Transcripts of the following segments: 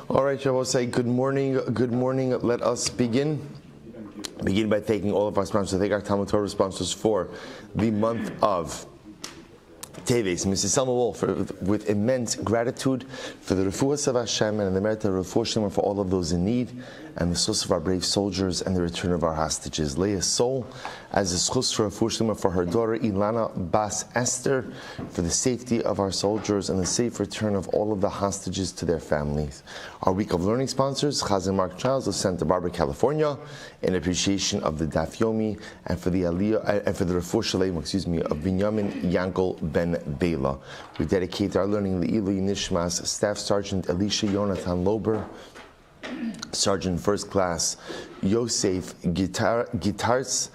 All right, shall we say good morning, good morning. Let us begin. Begin by thanking all of our sponsors. Thank our Talmud Torah sponsors for the month of Teves, Mrs. Selma Wolf, with immense gratitude for the refuahs of Hashem and the merit of refuah shlema for all of those in need, and the source of our brave soldiers and the return of our hostages. Leah's soul as a schus for refuah shlema for her daughter Ilana Bas Esther, for the safety of our soldiers and the safe return of all of the hostages to their families. Our week of learning sponsors, Chazan Mark Childs of Santa Barbara, California, in appreciation of the Daf Yomi and for the Aliyah and for the refuah shlema, of Binyamin Yankel Ben Bela. We dedicate our learning Le'ilu Nishmas Staff Sergeant Elisha Yonathan Lober, Sergeant First Class Yosef Gitars,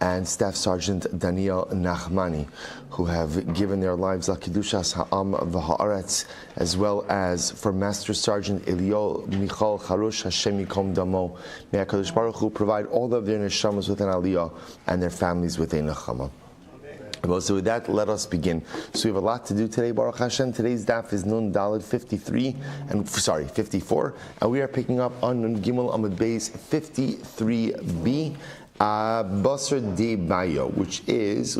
and Staff Sergeant Daniel Nachmani, who have given their lives Kedushas Ha'am V'Ha'aretz, as well as for Master Sergeant Eliel Michal Charush Hashem Yikom Damo. May HaKadosh Baruch Hu provide all of their neshamas with an aliyah and their families with a nechama. So with that, let us begin. So we have a lot to do today, Baruch Hashem. Today's daf is Nun Daled 54, and we are picking up on Nun Gimel Amud Beis 53b, Basar De Bayo, which is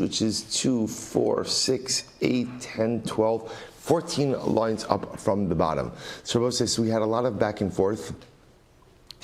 2, 4, 6, 8, 10, 12, 14 lines up from the bottom. So Rabbi says we had a lot of back and forth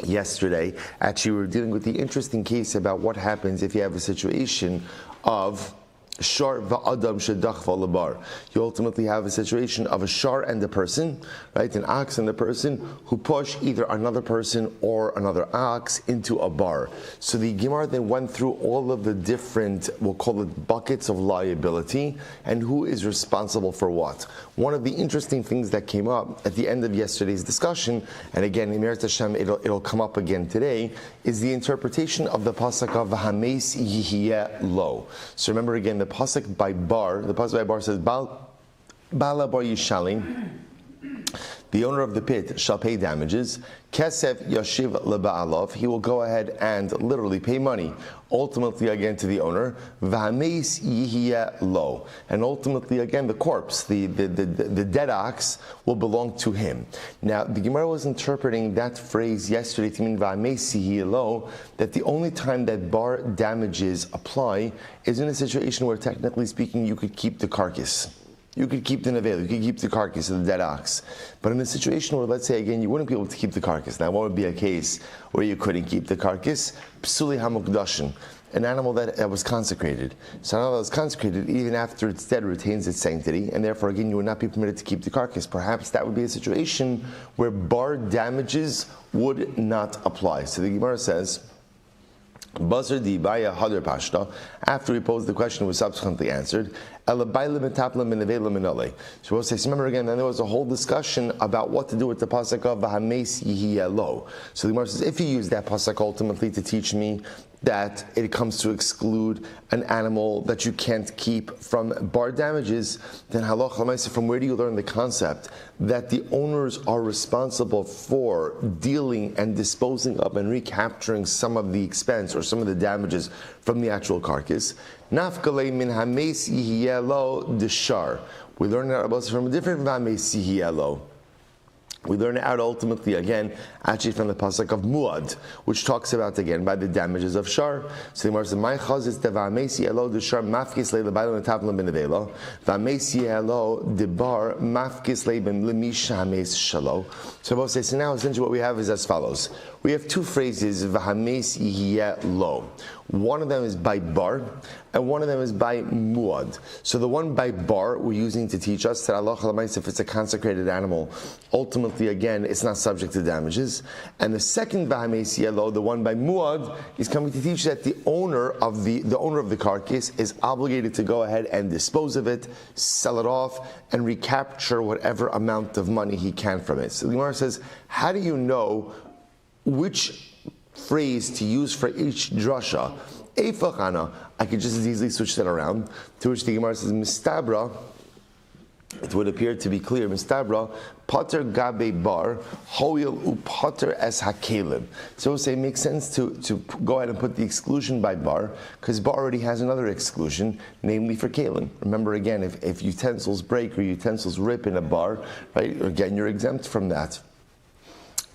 yesterday. Actually, we were dealing with the interesting case about what happens if you have a situation of Shar va'adam shedach v'alabar. You ultimately have a situation of a shar and a person, right? An ox and a person who push either another person or another ox into a bar. So the Gemara then went through all of the different, we'll call it buckets of liability, and who is responsible for what. One of the interesting things that came up at the end of yesterday's discussion, and again, in Meretz Hashem, it'll come up again today, is the interpretation of the pasuk of V'hameis yihiyeh lo. So remember again, the pasuk by bar says, Bala bar yishalim, the owner of the pit shall pay damages. Kesef yashiv leba'alav, he will go ahead and literally pay money, ultimately again to the owner. V'hameis yihiyeh lo, and ultimately again the corpse, the dead ox, will belong to him. Now the Gemara was interpreting that phrase yesterday to mean v'hameis yihiyeh lo, that the only time that bar damages apply is in a situation where, technically speaking, you could keep the carcass. You could keep the nevel, you could keep the carcass of the dead ox. But in a situation where, let's say again, you wouldn't be able to keep the carcass. Now, what would be a case where you couldn't keep the carcass? Psuli hamukdashin, an animal that was consecrated. So an animal that was consecrated, even after it's dead, retains its sanctity, and therefore, again, you would not be permitted to keep the carcass. Perhaps that would be a situation where bar damages would not apply. So the Gemara says, Basar di Baya Hadar Pashta, after we posed the question, was subsequently answered. So we'll say, remember again, then there was a whole discussion about what to do with the pasuk of V'hameis yihiyeh lo. So the Gemara says, if you use that pasuk ultimately to teach me that it comes to exclude an animal that you can't keep from bar damages, then halach l'maaseh, from where do you learn the concept that the owners are responsible for dealing and disposing of and recapturing some of the expense or some of the damages from the actual carcass? Nafkalei min hameis yihiyeh lo deshar. We learn that from a different v'hameis yihiyeh lo. We learn it out ultimately again, actually from the pasuk of Muad, which talks about again by the damages of Shar. So the Gemara says, "My chazis de v'amesi elo de Shar mafkis le lebaylo netavlam ben nevelo v'amesi elo de bar mafkis le ben lemish hames shalo." So both say, so now essentially what we have is as follows. We have two phrases, v'hames yihiyeh lo. One of them is by bar, and one of them is by muad. So the one by bar we're using to teach us that Allah Chalamais, if it's a consecrated animal, ultimately again it's not subject to damages. And the second v'hames yihiyeh lo, the one by muad, is coming to teach that the owner of the carcass is obligated to go ahead and dispose of it, sell it off, and recapture whatever amount of money he can from it. So the Gemara says, how do you know which phrase to use for each drasha? Eifachana, I could just as easily switch that around, to which the Gemara says, Mistabra, it would appear to be clear, Mistabra, Potter Gabe Bar, Hoyel U Potter as Hakelim. So we'll say it makes sense to go ahead and put the exclusion by bar, because bar already has another exclusion, namely for Kalim. Remember again, if utensils break or utensils rip in a bar, right, again, you're exempt from that.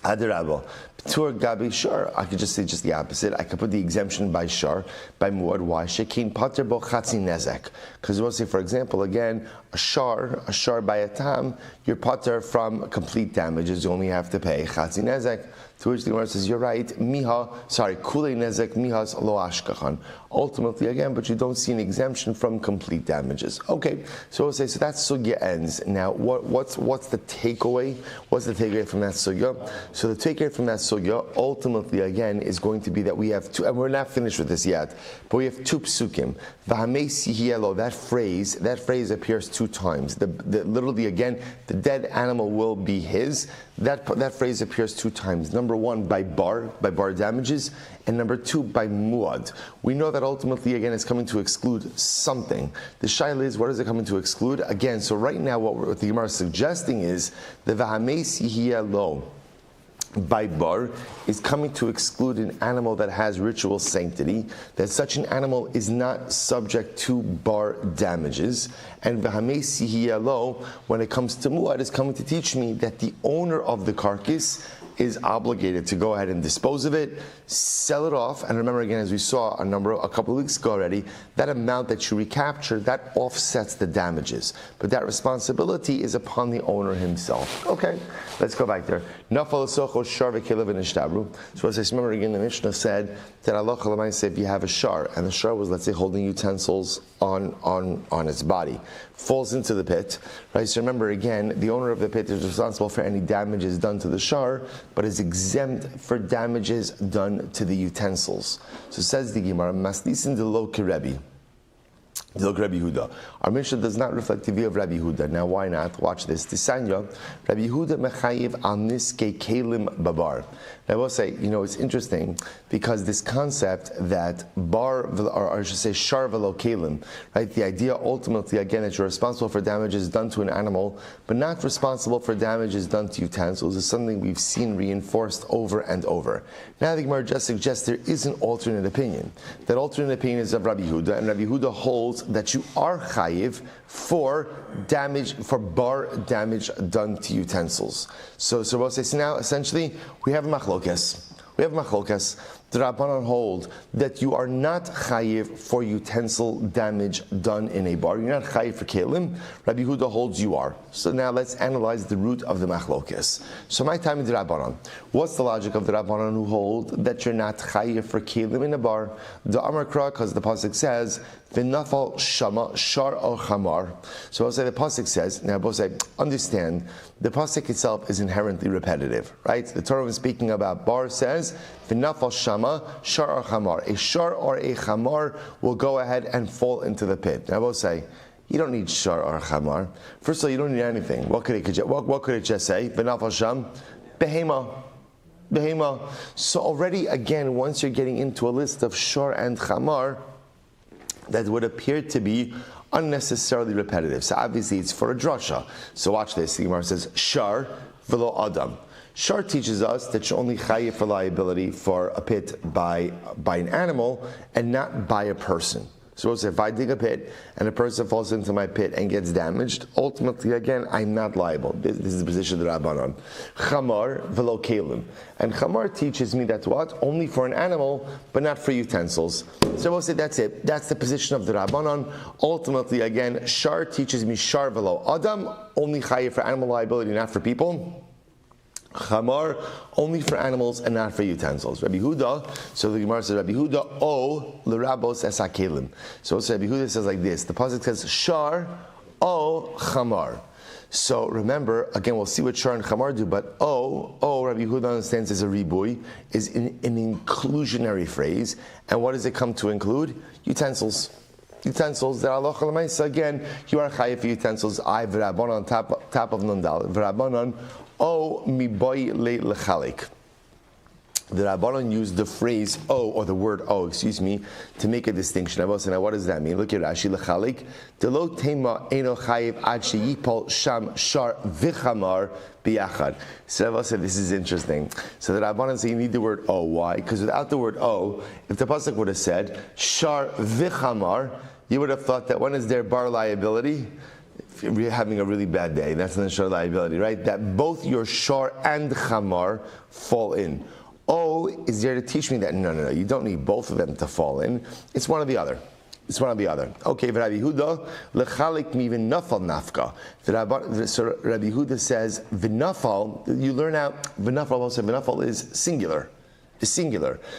Adarabo. Tur Gabi Shar. I could just say just the opposite. I could put the exemption by Shar, by Muad. Why? Shekin Pater Bo Chatzi Nezek. Because we'll say, for example, again, a Shar by a Tam, you're Pater from complete damages. You only have to pay Chatzi Nezek. To which the Gemara says, you're right, Kulei Nezek, Mihas Lo Ashkachan. Ultimately, again, but you don't see an exemption from complete damages. Okay, so we'll say, so that sugya ends. Now, what's the takeaway? What's the takeaway from that sugya? So the takeaway from that sugya, ultimately, again, is going to be that we have two, and we're not finished with this yet, but we have two psukim. V'hamesi hielo, that phrase appears two times. Literally, again, the dead animal will be his. That phrase appears two times. Number one, by bar damages, and number two, by muad. We know that ultimately, again, it's coming to exclude something. The shaila is, what is it coming to exclude? Again, so right now, what the Gemara is suggesting is the v'hamesi hielo by bar is coming to exclude an animal that has ritual sanctity, that such an animal is not subject to bar damages. And v'hamesi hielo, when it comes to muad, is coming to teach me that the owner of the carcass is obligated to go ahead and dispose of it, sell it off, and remember again, as we saw a couple of weeks ago already, that amount that you recapture, that offsets the damages. But that responsibility is upon the owner himself. Okay, let's go back there. So as I remember again, the Mishnah said that Allah said if you have a shar, and the shar was, let's say, holding utensils on its body, falls into the pit, right? So remember again, the owner of the pit is responsible for any damages done to the shar, but is exempt for damages done to the utensils. So says the Gemara, Maslisin de lo Rebbe. Look, Rabbi Huda. Our Mishnah does not reflect the view of Rabbi Huda. Now, why not? Watch this. Tisanya, Rabbi Huda mechayiv al niske kelim babar. Now, I will say, it's interesting because this concept that bar, or I should say shar velo kelim, right? The idea ultimately, again, that you're responsible for damages done to an animal, but not responsible for damages done to utensils, is something we've seen reinforced over and over. Now, the Gemara just suggests there is an alternate opinion. That alternate opinion is of Rabbi Huda, and Rabbi Huda holds that you are chayiv for bar damage done to utensils. So we'll say, so now essentially we have a machlokas. The Rabbanan hold that you are not chayiv for utensil damage done in a bar. You're not chayiv for kelim. Rabbi Huda holds you are. So now let's analyze the root of the machlokas. So my time in the Rabbanan. What's the logic of the Rabbanan who hold that you're not chayiv for kelim in a bar? The Amar Kra, because the pasuk says, "V'nafal shama shar al chamar." So I'll say the pasuk says. Now both say, understand, the pasuk itself is inherently repetitive, right? The Torah, when speaking about bar, says, "V'nafal shama shar or chamar." A shar or a chamar will go ahead and fall into the pit. Now I will say, you don't need shar or chamar. First of all, you don't need anything. What could it just say? V'nafal sham, behema. So already, again, once you're getting into a list of shar and chamar, that would appear to be unnecessarily repetitive. So obviously it's for a drasha. So watch this. The Gemara says, shar v'lo adam. Shar teaches us that you're only chayiv for liability for a pit by an animal and not by a person. So if I dig a pit and a person falls into my pit and gets damaged, ultimately, again, I'm not liable. This is the position of the Rabbanon. Chamar v'lo kelim. And Chamar teaches me that what? Only for an animal, but not for utensils. So we'll say that's it. That's the position of the Rabbanon. Ultimately, again, Shar teaches me Shar v'lo Adam, only chayiv for animal liability, not for people. Chamar, only for animals and not for utensils. Rabbi Huda, so the Gemara says, Rabbi Huda, O, l'rabos es hakelim. So Rabbi Huda says like this, the pasuk says, Shar, O, Chamar. So remember, again, we'll see what Shar and Chamar do, but Rabbi Huda understands is a ribui, is an inclusionary phrase, and what does it come to include? Utensils that Allah Chalamaysa, again, you are chayiv for utensils, I v'rabbanon on top of nundal, v'rabbanon, O mi boy le lechalik. the Rabbanon used the phrase "o" or the word "o," to make a distinction. Now, what does that mean? Look at Rashi lechalik. Delo tema eno chayiv ad sheyipol sham shar vichamar biyachad. So Rabbi said this is interesting. So the Rabbanon say you need the word "o." Why? Because without the word "o," if the pasuk would have said shar vichamar, you would have thought that when is there bar liability? If you're having a really bad day, that's not shar liability, right? That both your shar and chamar fall in. O is there to teach me that no, you don't need both of them to fall in. It's one or the other. Okay, Rabbi Yehuda lechalik mi v'nafal nafka. So Rabbi Yehuda says v'nafal. You learn out v'nafal. Also, v'nafal is singular.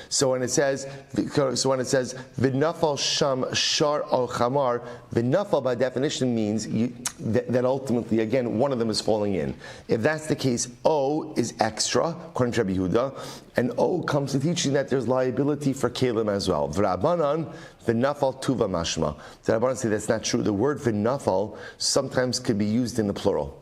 So when it says v'nafal sham shar al chamar, v'nafal by definition means that ultimately again one of them is falling in. If that's the case, O is extra according to Rabbi Yehuda, and O comes to teaching that there's liability for Kalim as well. V'Rabbanan v'nafal tuva mashma. The Rabbanan say that's not true. The word v'nafal sometimes could be used in the plural.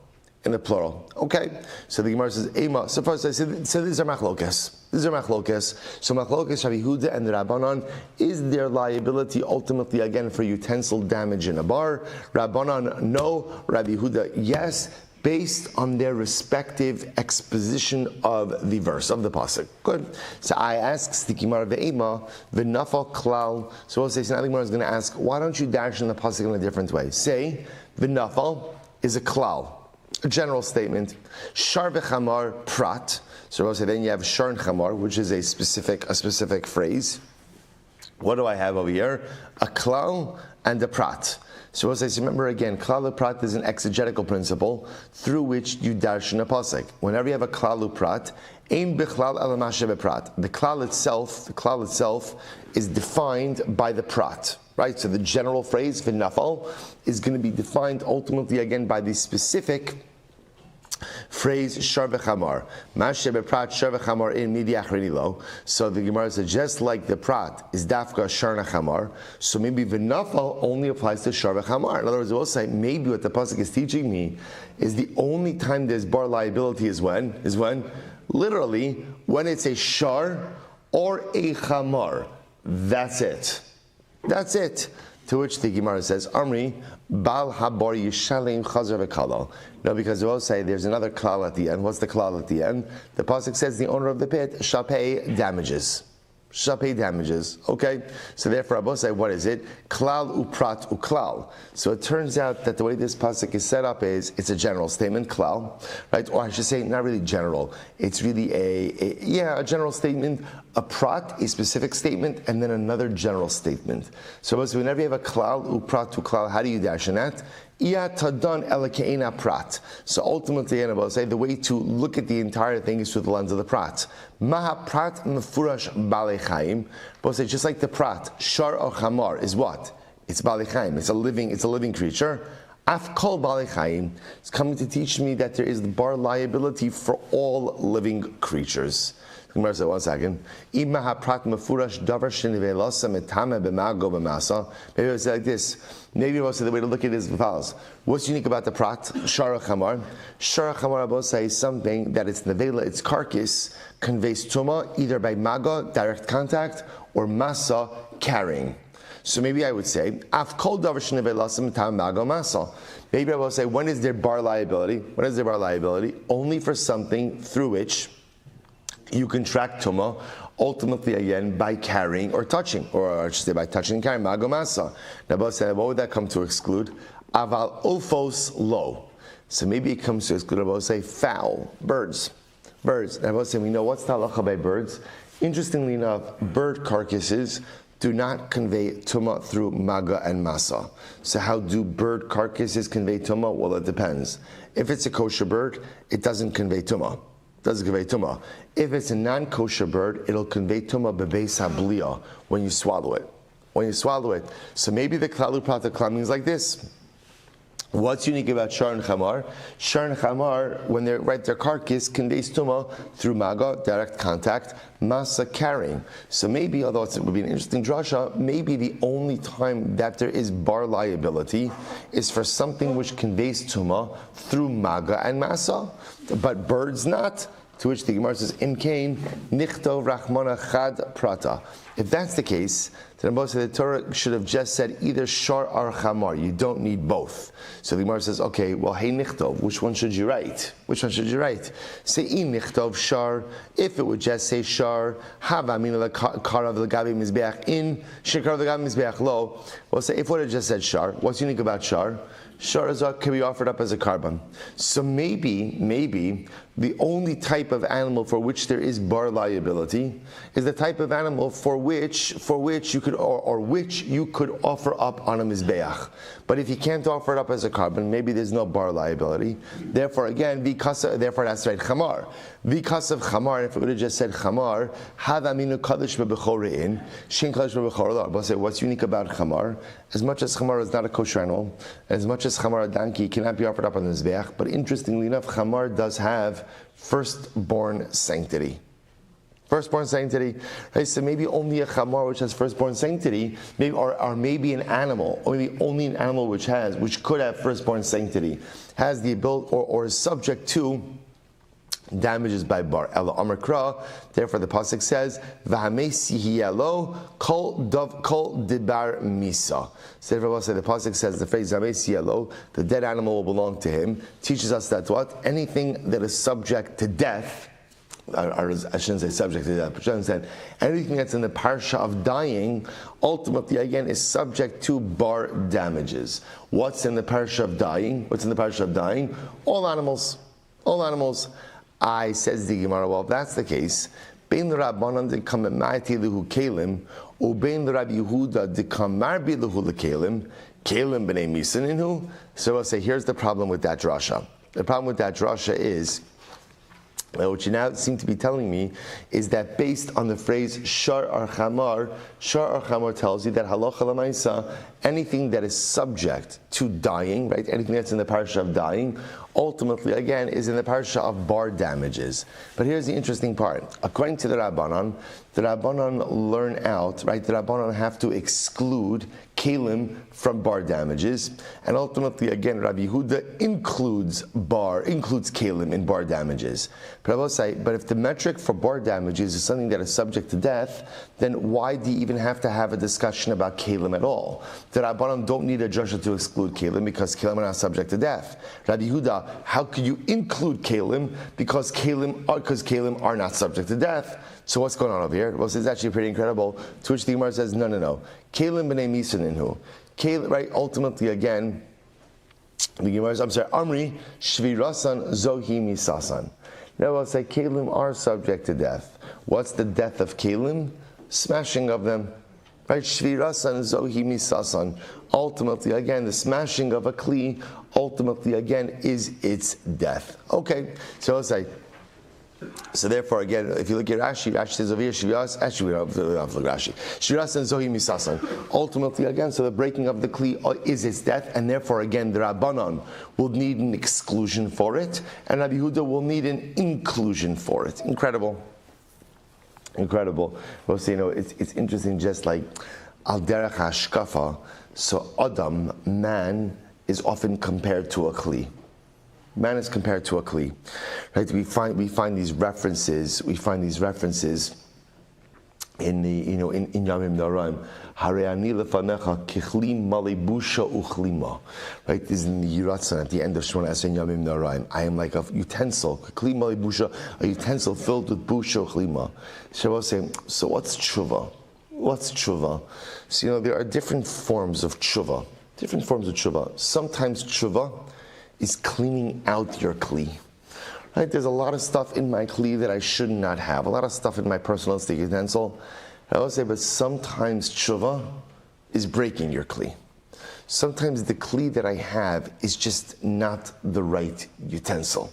Okay, so the Gemara says, "Ema." So first I said, so these are machlokas. So machlokas Rabbi Yehuda and the Rabbanon, is there liability ultimately again for utensil damage in a bar? Rabbanon no, Rabbi Yehuda yes, based on their respective exposition of the verse of the pasuk. Good. So I ask the Gemara ve'ema v'nafal klal. So we'll say, so now the Gemara is going to ask, why don't you dash in the pasuk in a different way? Say v'nafal is a klal. A general statement. Shar v'chamar prat. So we'll say then you have shar and chamar, which is a specific phrase. What do I have over here? A klal and a prat. So we'll say, so remember again, klal prat is an exegetical principle through which you darshan a pasuk. Whenever you have a klal prat, ein bichlal ala mashe beprat. The klal itself is defined by the prat. Right, so the general phrase v'nafal is going to be defined ultimately again by the specific phrase shar v'chamar. Mashe beprat shar v'chamar in midi achrini lo. So the Gemara says just like the prat is dafka shar v'chamar, so maybe v'nafal only applies to shar v'chamar. In other words, we'll say maybe what the pasuk is teaching me is the only time there's bar liability is when literally when it's a shar or a chamar. That's it. To which the Gemara says, Amri, Bal Habar Yishalim Chazar V'Kalal. No, because we'll say there's another klal at the end. What's the klal at the end? The pasuk says the owner of the pit shall pay damages. Okay? So therefore, Abba say, what is it? Klal uprat uklal. So it turns out that the way this pasuk is set up is, it's a general statement, klal, right? Or I should say, not really general. It's really a general statement, a prat, a specific statement, and then another general statement. So whenever you have a klal uprat uklal, how do you dash in that? So ultimately, I will say the way to look at the entire thing is through the lens of the prat. Maha prat mefurash balei chaim. But say just like the prat, shar or chamar is what? It's balei chaim. It's a living creature. Af kol balei chaim is coming to teach me that there is bar liability for all living creatures. The Gemara said, 1 second. Maybe it was like this. Maybe it was the way to look at it is as follows. What's unique about the prat? Shara chamar. Shara chamar, I will say, is something that its nevela, its carcass, conveys tuma either by maga, direct contact, or masa, carrying. So maybe I would say, af kol davar shnevelasam tam maga masa. Maybe I will say, when is there bar liability? Only for something through which you contract tuma, ultimately again by carrying or touching, or I should say by touching and carrying. Magomasa. Now, said, what would that come to exclude? Aval ulfos lo. So maybe it comes to exclude. About say fowl, birds. Now, say we know what's the halacha by birds. Interestingly enough, bird carcasses do not convey tuma through maga and masa. So how do bird carcasses convey tuma? Well, it depends. If it's a kosher bird, it doesn't convey tuma. If it's a non-kosher bird, it'll convey tuma bebeis habliya when you swallow it. So maybe the klalu prata klam means like this. What's unique about shar and chamar? Shar and chamar, when they're their carcass conveys tuma through maga, direct contact, masa, carrying. So maybe, although it would be an interesting drasha, maybe the only time that there is bar liability is for something which conveys tuma through maga and masa, but birds not. To which the Gemara says, Im kain nichtov rachmana chad prata. If that's the case, then the Torah should have just said either shar or chamar. You don't need both. So the Gemara says, okay, well, hey nichtov, which one should you write? Which one should you write? Say in nichtov shar. If it would just say shar, hava min karav l'gabi mizbeach in, shekarav l'gabi mizbeach lo. Well, say if it would have just said shar, what's unique about shar? Shar can be offered up as a carbon. So maybe the only type of animal for which there is bar liability is the type of animal for which you could which you could offer up on a mizbeach. But if you can't offer it up as a carbon, maybe there's no bar liability. Therefore, again, therefore that's right, chamar. Because of chamar, if it would have just said chamar, have aminu kadosh bebechorein, shin kadosh bebechor. But say what's unique about chamar? As much as chamar is not a kosher animal, as much as chamar a donkey cannot be offered up on the mizbeach, but interestingly enough, chamar does have firstborn sanctity. Firstborn sanctity, right? So maybe only a chamar which has firstborn sanctity, maybe or maybe an animal, or maybe only an animal which could have firstborn sanctity, has the ability or is subject to damages by bar. Ela Amar Kra. Therefore, the pasuk says, "V'hamesihielo kol dibar misa." So therefore, the pasuk says the phrase "V'hamesihielo," the dead animal will belong to him, teaches us that what anything that is subject to death. I shouldn't say subject to death, but I understand anything that's in the parsha of dying, ultimately again is subject to bar damages. What's in the parsha of dying? What's in the parsha of dying? All animals. All animals. I says the Gemara, well, if that's the case, bein l'Rabbanan dekam ma'ati lehu kelim, or bein l'Rabbi Yehuda dekam marbi lehu lekelim, kelim b'nei misaninu. So I'll say, here's the problem with that drasha. The problem with that drasha is, what you now seem to be telling me is that based on the phrase shar or chamar tells you that halacha l'maisa, anything that is subject to dying, right? Anything that's in the parsha of dying, ultimately again is in the parsha of bar damages. But here's the interesting part. According to the Rabbanan learn out, right? The Rabbanan have to exclude kelim from bar damages, and ultimately again Rabbi Yehuda includes kelim in bar damages. But I will say, but if the metric for bar damages is something that is subject to death, then why do you even have to have a discussion about kelim at all? The Rabbanan don't need a drasha to exclude kelim because kelim are not subject to death. Rabbi Yehuda, how could you include kelim because kelim are not subject to death? So what's going on over here? Well, it's actually pretty incredible. To which the Gemara says, no. Kelim b'nei misaninhu. Kelim, right? Ultimately, again, the Gemara says, Amri shvirasan zohi misasan. Now I'll say kelim are subject to death. What's the death of kelim? Smashing of them. Right? Shvirasan zohi misasan. Ultimately, again, the smashing of a kli, ultimately, again, is its death. Okay, so let's say, so therefore, again, if you look at Rashi says over here, actually we don't have to look at Rashi. Shvirasan zohi misasan. Ultimately, again, so the breaking of the kli is its death, and therefore, again, the Rabbanan will need an exclusion for it, and Rabbi Yehuda will need an inclusion for it. Incredible. Well, so, it's interesting, just like al derech hashkafa. So Adam, man, is often compared to a kli. Man is compared to a kli, right? We find these references. We find these references in the in Yomim Noraim. Hareani lefanecha kichli malibusha uchlima. Right? This is in the Yiratzan at the end of Shemona Esrei Yomim Noraim. I am like a utensil, kli malibusha, a utensil filled with busha uchlima. Shabbos saying, so what's tshuva? What's tshuva? So there are different forms of tshuva. Sometimes tshuva is cleaning out your kli. Right? There's a lot of stuff in my kli that I should not have. A lot of stuff in my personal utensil. I will say, but sometimes tshuva is breaking your kli. Sometimes the kli that I have is just not the right utensil.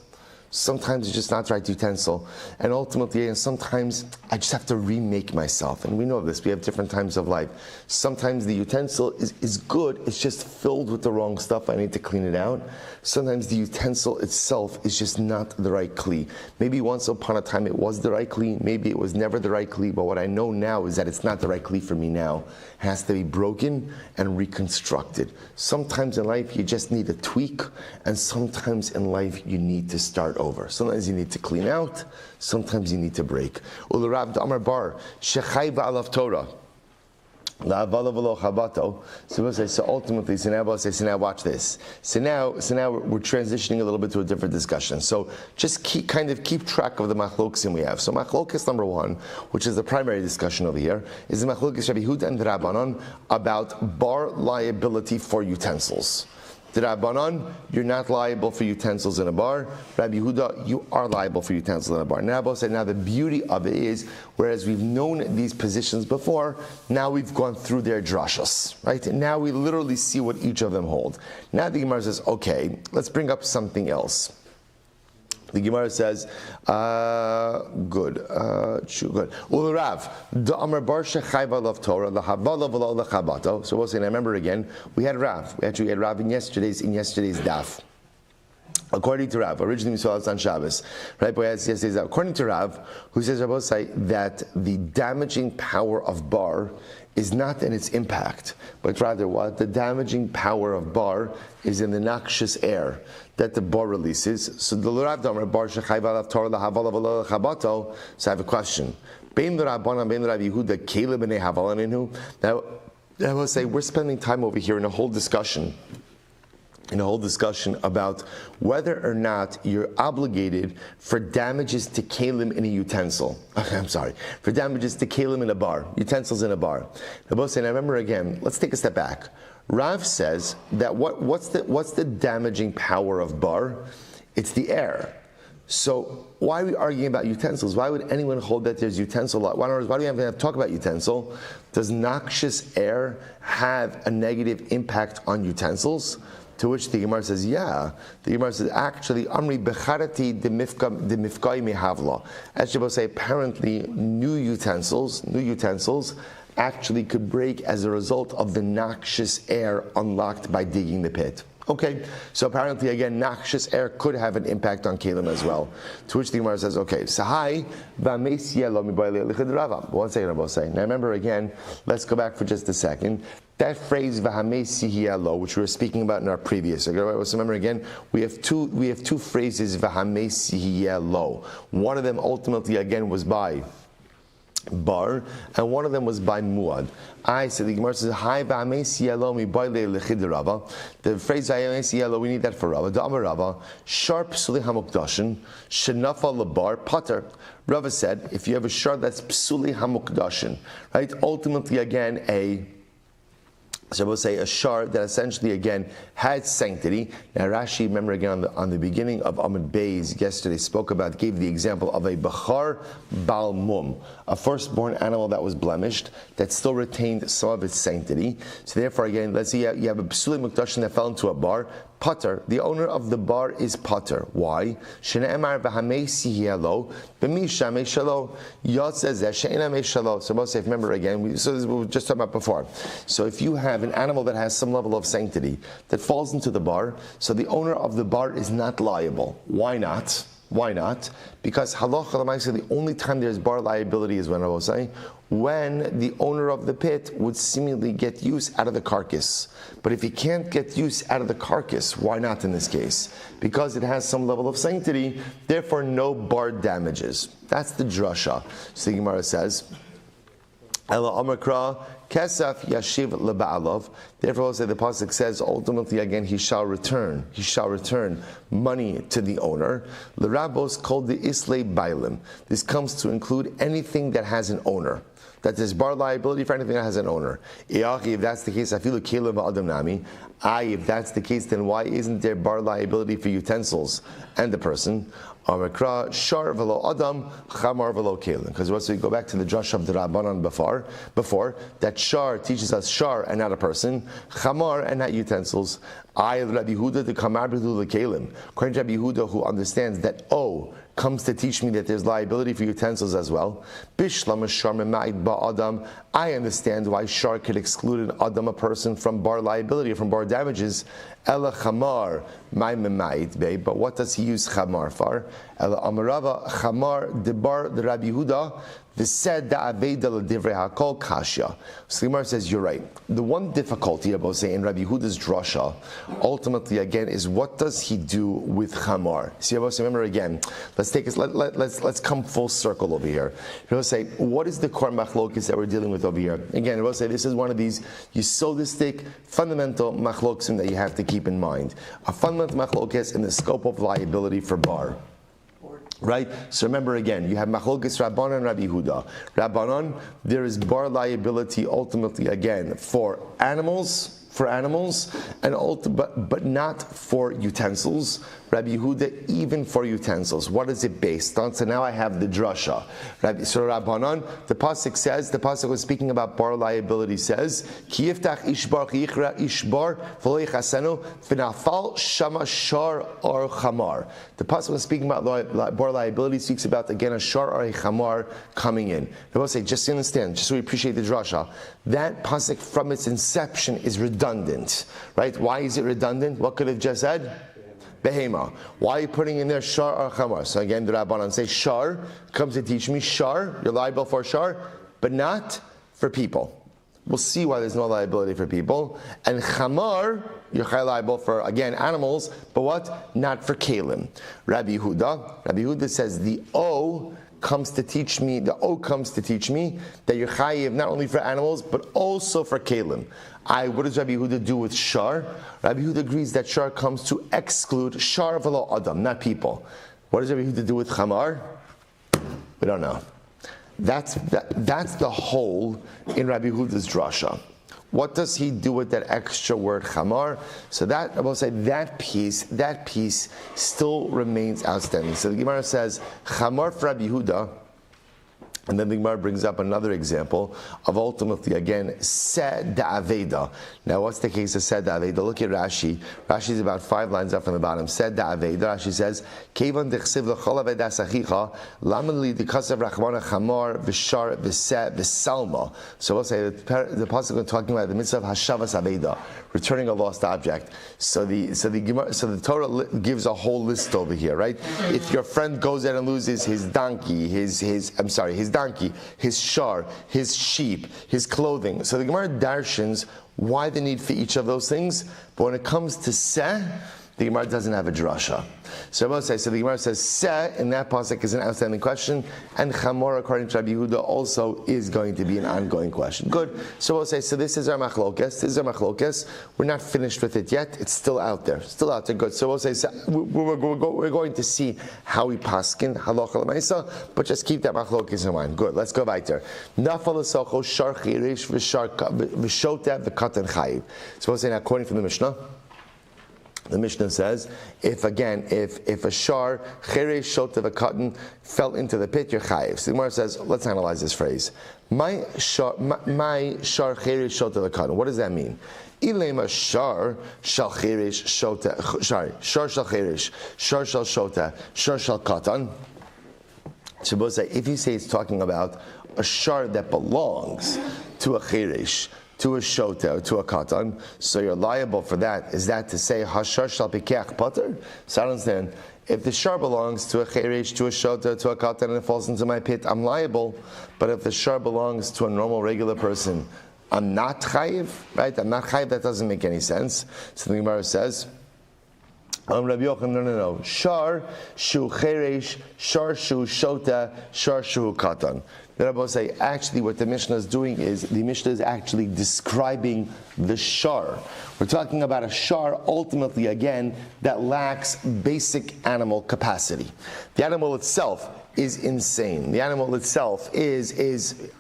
Sometimes it's just not the right utensil. And ultimately, and sometimes I just have to remake myself. And we know this, we have different times of life. Sometimes the utensil is good, it's just filled with the wrong stuff, I need to clean it out. Sometimes the utensil itself is just not the right kli. Maybe once upon a time it was the right kli, maybe it was never the right kli, but what I know now is that it's not the right kli for me now. It has to be broken and reconstructed. Sometimes in life you just need a tweak, and sometimes in life you need to start start over. Sometimes you need to clean out, sometimes you need to break. Ul Rav Amar Bar, Shechai Ba'alav Torah. So ultimately, so now watch this. So now we're transitioning a little bit to a different discussion. So just keep track of the machlokas we have. So machlokas number one, which is the primary discussion over here, is the machlokas Rabbi Yehuda and Rabbanan about bar liability for utensils. The Rabbanan, you're not liable for utensils in a bar. Rabbi Yehuda, you are liable for utensils in a bar. Now, the beauty of it is, whereas we've known these positions before, now we've gone through their drashas, right? Now we literally see what each of them hold. Now the Gemara says, okay, let's bring up something else. The Gemara says, good. Ularav, the Amar Bar Shechayva Lav Torah, the Habala V'lo Lechabato. So we'll say, and I remember again, we had Rav. We actually had Rav in yesterday's daf. According to Rav, originally we saw this on Shabbos, right? But yesterday's daf. According to Rav, who says that the damaging power of bar is not in its impact, but rather what? The damaging power of bar is in the noxious air that the bar releases. So the Rav Damar Bar Shechai Ba'alav Torah Lahavala V'lo Lechabato. So I have a question. Bein l'Rabbanan, bein l'Rav Yehuda, Kele b'nei Havalan inhu. Now I will say we're spending time over here in a whole discussion about whether or not you're obligated for damages to kalim in a utensil. For damages to kalim in a bar, utensils in a bar. And I remember again, let's take a step back. Rav says that what's the damaging power of bar? It's the air. So why are we arguing about utensils? Why would anyone hold that there's utensil? Why do we have to talk about utensil? Does noxious air have a negative impact on utensils? To which the Gemara says, yeah. The Gemara says, actually, Amri becharati de mifkai mehavla. As you say, apparently, new utensils actually could break as a result of the noxious air unlocked by digging the pit. Okay, so apparently again, noxious air could have an impact on kalim as well. To which the Gemara says, okay, sahai v'amesielo mibayli lichid rava. One second, I will say. Now remember again, let's go back for just a second. That phrase v'hamesielo, which we were speaking about in our previous. So remember again, we have two phrases v'hamesielo. One of them ultimately again was by bar, and one of them was by muad. I said the Gemara says, "Hi v'amesielo mi baile lechid rava." The phrase v'amesielo, we need that for Rava. Da'amar Rava, sharp psuli hamukdashin shenafa lebar pater. Rava said, if you have a shard that's psuli hamukdashin, right? Ultimately, again, so we'll say a shard that essentially again had sanctity. Now Rashi, remember again on the beginning of Amud Beis yesterday gave the example of a bachar bal mum, a firstborn animal that was blemished that still retained some of its sanctity. So therefore again, let's say you have a psuli mukdashin that fell into a bar. Pater, the owner of the bar is pater. Why? Shene'emar v'hamesihielo b'misha meishalo yotzeh she'ena meishalo. So most remember again, we were just talking about before. So if you have an animal that has some level of sanctity that falls into the bar, so the owner of the bar is not liable. Why not? Why not? Because halacha l'maaseh, the only time there's bar liability is when I will say, when the owner of the pit would seemingly get use out of the carcass. But if he can't get use out of the carcass, why not in this case? Because it has some level of sanctity, therefore no bar damages. That's the drasha. So the Gemara says, Ela Amakra Kesef Yashiv Leba'alov. Therefore, also the pasuk says, ultimately again, he shall return money to the owner. L'rabos called the Islay Bailim. This comes to include anything that has an owner. That there's bar liability for anything that has an owner. If that's the case, if that's the case, then why isn't there bar liability for utensils and the person? Because once we go back to the drush of the Rabbanan before that shar teaches us shar and not a person, chamar and not utensils. Rabbi Yehuda the kamar b'lu l'kelim. According to Rabbi Yehuda, who understands that comes to teach me that there's liability for utensils as well. Bishlam shar mema'id ba'adam. I understand why shar could exclude an adam, a person, from bar liability, from bar damages. Ela chamar my mema'id be. But what does he use chamar for? Ela amarava chamar debar the Rabbi Yehuda. This said the aveda l'divrei hakol kashya. So the Gemara says you're right. The one difficulty about saying Rabbi Yehuda's drasha ultimately again is what does he do with chamar? See, remember again, let's come full circle over here. We'll say, what is the core machlokes that we're dealing with over here? Again, we'll say this is one of these yesodistic, fundamental machlokim that you have to keep in mind. A fundamental machlokes in the scope of liability for bar. Right? So remember again, you have machlokes Rabbanan and Rabbi Yehuda. Rabbanan, there is bar liability ultimately again for animals, but not for utensils. Rabbi Yehuda, even for utensils. What is it based on? So now I have the drasha. So Rabbanan, the pasuk was speaking about bar liability, says, Ki yiftach ishbar yichra ishbar v'lo yichasenu v'nafal shama shar or chamar. The pasuk was speaking about bar liability, speaks about again a shar or a chamar coming in. I will say, just to understand, just so we appreciate the drasha, that pasuk from its inception is redundant, right? Why is it redundant? What could it have just said? Behema. Why are you putting in there shar or chamar? So again, the Rabbanan say shar comes to teach me shar, you're liable for shar, but not for people. We'll see why there's no liability for people. And chamar, you're liable for, again, animals, but what? Not for kalim. Rabbi Yehuda says the O comes to teach me that you're chayiv not only for animals, but also for kalim. What does Rabbi Yehuda do with shar? Rabbi Yehuda agrees that shar comes to exclude shar v'lo adam, not people. What does Rabbi Yehuda do with chamar? We don't know. That's the whole in Rabbi Yehuda's drasha. What does he do with that extra word chamar? So that, I will say, that piece still remains outstanding. So the Gemara says, chamar for Rabbi Yehuda, and then the Gemara brings up another example of ultimately, again, seh da'aveda. Now, what's the case of seh da'aveda? Look at Rashi. Rashi is about 5 lines up from the bottom. Seh da'aveda. Rashi says, Kevan dechsiv l'chol avedas achicha, lama li dekasav rachmana chamar v'shar v'seh v'salma. So we'll say, the pasuk is talking about the mitzvah of hashavas aveda, returning a lost object. So the Torah gives a whole list over here, right? If your friend goes out and loses his donkey, his donkey, his shar, his sheep, his clothing. So the Gemara darshans why the need for each of those things, but when it comes to seh, the Gemara doesn't have a drasha. So the Gemara says seh in that pasuk is an outstanding question, and chamor according to Rabbi Yehuda also is going to be an ongoing question. Good. So we'll say, so this is our machlokes. We're not finished with it yet. It's still out there. Good. So we'll say, we're going to see how we paskin halacha l'maisa, but just keep that machlokes in mind. Good. Let's go weiter. Nafal l'socho shar chirish v'shota v'katan chayiv. So we'll say, now, according to the Mishnah, the Mishnah says, if a shar, cheresh, shota, v'katan, fell into the pit, you're chayiv. So the Gemara says, let's analyze this phrase. My shar, cheresh, shota, v'katan. What does that mean? Ilema shar shal cheresh, shota, shar shal cheresh, shar shal shota, shar shal katan. So say, if you say it's talking about a shar that belongs to a cheresh, to a shota, or to a katan, so you're liable for that. Is that to say, hashar shal pikeach pater? So I don't understand. If the shar belongs to a cheresh, to a shota, to a katan, and it falls into my pit, I'm liable. But if the shar belongs to a normal, regular person, I'm not chayiv, right? I'm not chayiv, that doesn't make any sense. So the Gemara says, Rabbi Yochanan, no. Shar, shu cheresh, shar, shu shota, shar, shu katan. The Rabbi say, actually what the Mishnah is doing is, the Mishnah is actually describing the shar. We're talking about a shar, ultimately, again, that lacks basic animal capacity. The animal itself is insane. The animal itself is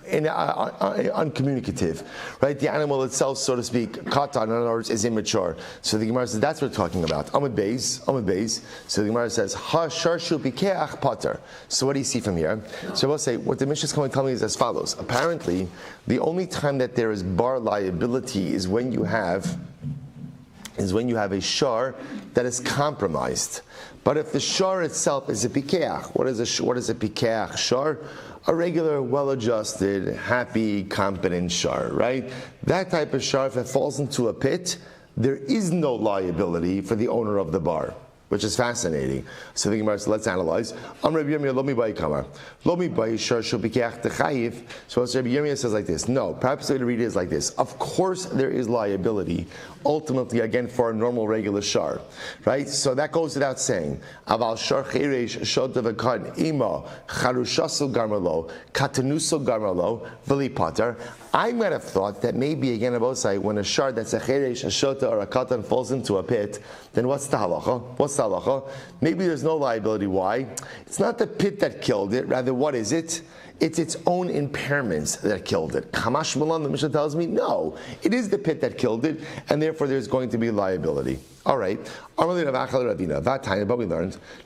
uncommunicative, right? The animal itself, so to speak, katan, in other words, is immature. So the Gemara says, that's what we're talking about. Amud Beis. So the Gemara says, ha shar shu pikeach pater. So what do you see from here? So we'll say, what the Mishnah is going to tell me is as follows. Apparently, the only time that there is bar liability is when you have a shar that is compromised. But if the shar itself is a pikeach, what is a pikeach shar? A regular, well-adjusted, happy, competent shar, right? That type of shar, if it falls into a pit, there is no liability for the owner of the bar. which is fascinating. So the Gemara says, let's analyze. Rabbi Yirmiyah, lo mi bai kamar. Lo mi bai shar shel bikeach techayiv. So Rabbi Yirmiyah says like this. No, perhaps the way to read it is like this. Of course there is liability, ultimately, again, for a normal, regular shar. Right? So that goes without saying. Aval shar cheresh shotav akad ima charushasu garmalo katanuso garmalo v'li pater. I might have thought that maybe, again, Abosai, when a shard that's a cheresh, a shota, or a katan falls into a pit, then what's the halacha? What's the halacha? Maybe there's no liability. Why? It's not the pit that killed it. Rather, what is it? It's its own impairments that killed it. Kamash Malan, the Mishnah tells me, no, it is the pit that killed it, and therefore there's going to be liability. All right. But we learned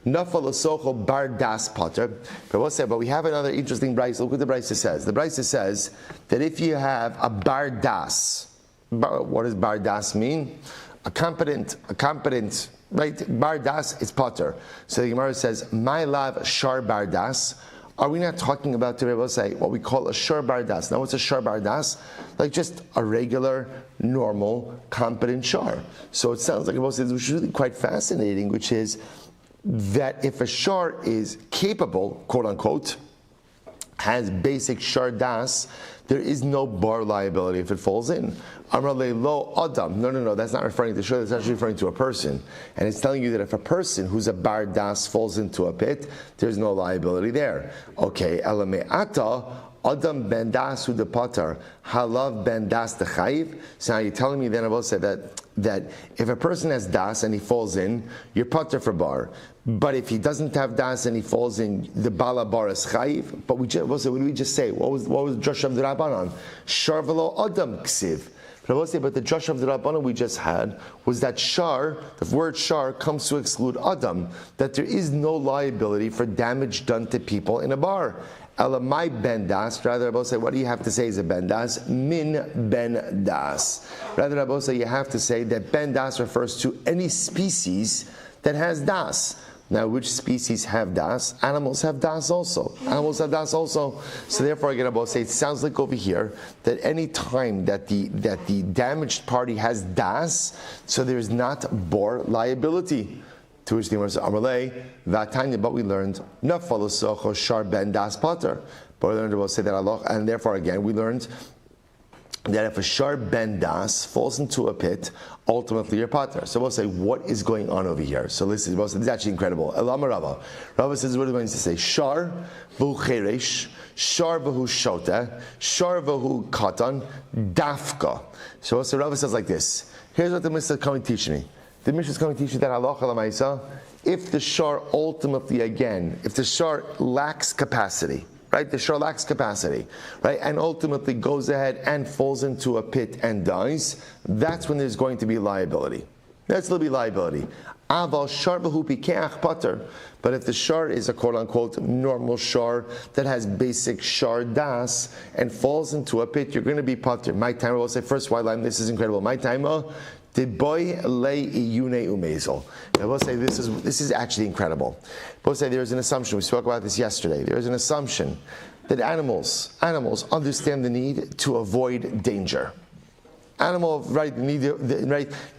Nafal bar das pater. But we have another interesting brayso. Look what the brayso says. The brayso says that if you have a bar das, what does bar das mean? A competent, right? Bar das is pater. So the Gemara says, my love shar bar das. Are we not talking about, to be able to say, what we call a shar bar das? Now, what's a shar bar das? Like just a regular, normal, competent shar. So it sounds like, which is really quite fascinating, which is that if a shar is capable, quote unquote, has basic shar das, there is no bar liability if it falls in. Amrale lo adam. No, that's not referring to shar, that's actually referring to a person. And it's telling you that if a person who's a bar das falls into a pit, there's no liability there. Okay, elame ata. Adam ben das hu de patar, halav ben das de chayiv. So now you're telling me then I will say that if a person has das and he falls in, you're patar for bar. But if he doesn't have das and he falls in, the bala bar is chayiv. But what did we just say? What was the drush of the Rabbanan? Shar v'lo adam ksiv. But I will say, but the drush of the Rabbanan we just had was that shar, the word shar comes to exclude adam, that there is no liability for damage done to people in a bar. Elamai ben das. Rather, Rabbi say, what do you have to say is a ben das? Min ben das. Rather, Rabbi say, you have to say that ben das refers to any species that has das. Now, which species have das? Animals have das also. So therefore, again, Rabbi say, it sounds like over here that any time that the damaged party has das, so there is not bar liability. To which the Gemara says, Amalei, Vatanya, but we learned, Nafal Socho Shar Ben Das Pater. But we learned, we'll say that Allah, and therefore again, we learned that if a Shar Ben Das falls into a pit, ultimately you're Pater. So we'll say, what is going on over here? So listen, this is actually incredible. Elama Rava. Rava says, what are we going to say? Shar V'hu Cheresh, Shar V'hu Shota, Shar V'hu Katan, Dafka. So Rava says like this. Here's what the Mishnah is coming to teach me. The Mishnah is going to teach you that halacha l'maisa, if the shar ultimately, again, if the shar lacks capacity, right? The shar lacks capacity, right? And ultimately goes ahead and falls into a pit and dies, that's when there's going to be liability. That's going to be liability. Aval shar b'hu pikeach pater. But if the shar is a quote-unquote normal shar that has basic shar das and falls into a pit, you're going to be pater. My time, I will say first white line, this is incredible. My time, the boy lay iyune umezel. I will say this is actually incredible. I will say there is an assumption. We spoke about this yesterday. There is an assumption that animals understand the need to avoid danger. Animals, right,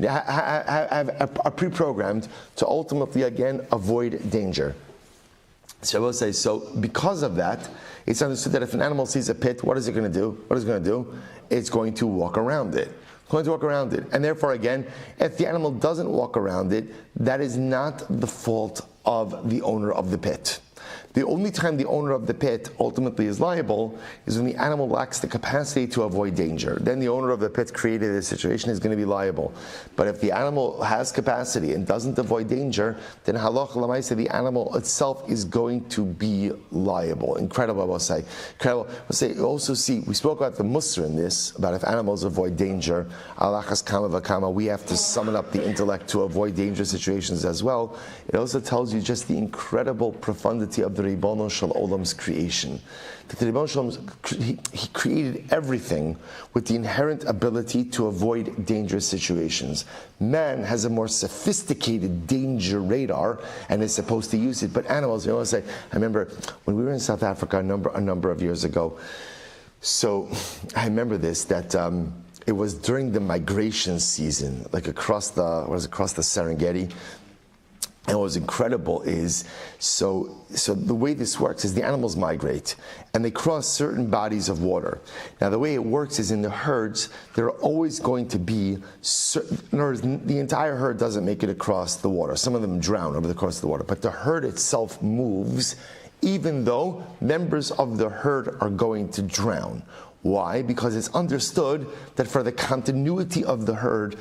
are pre-programmed to ultimately again avoid danger. So I will say, so because of that, it's understood that if an animal sees a pit, what is it going to do? It's going to walk around it. And therefore, again, if the animal doesn't walk around it, that is not the fault of the owner of the pit. The only time the owner of the pit ultimately is liable is when the animal lacks the capacity to avoid danger. Then the owner of the pit created this situation is going to be liable. But if the animal has capacity and doesn't avoid danger, then halacha l'maaseh, the animal itself is going to be liable. Incredible, I will say. Incredible. We'll say, also see, we spoke about the musr in this, about if animals avoid danger, alachas kama v'kama, we have to summon up the intellect to avoid dangerous situations as well. It also tells you just the incredible profundity of the Ribono Shel Olam's creation. That the Ribono Shel Olam, he created everything with the inherent ability to avoid dangerous situations. Man has a more sophisticated danger radar and is supposed to use it. But animals, you know, I remember when we were in South Africa a number of years ago. So I remember this, that it was during the migration season, like across the Serengeti. And what was incredible is, so the way this works is the animals migrate and they cross certain bodies of water. Now the way it works is in the herds, there are always going to be certain, in other words, the entire herd doesn't make it across the water. Some of them drown over the course of the water, but the herd itself moves even though members of the herd are going to drown. Why? Because it's understood that for the continuity of the herd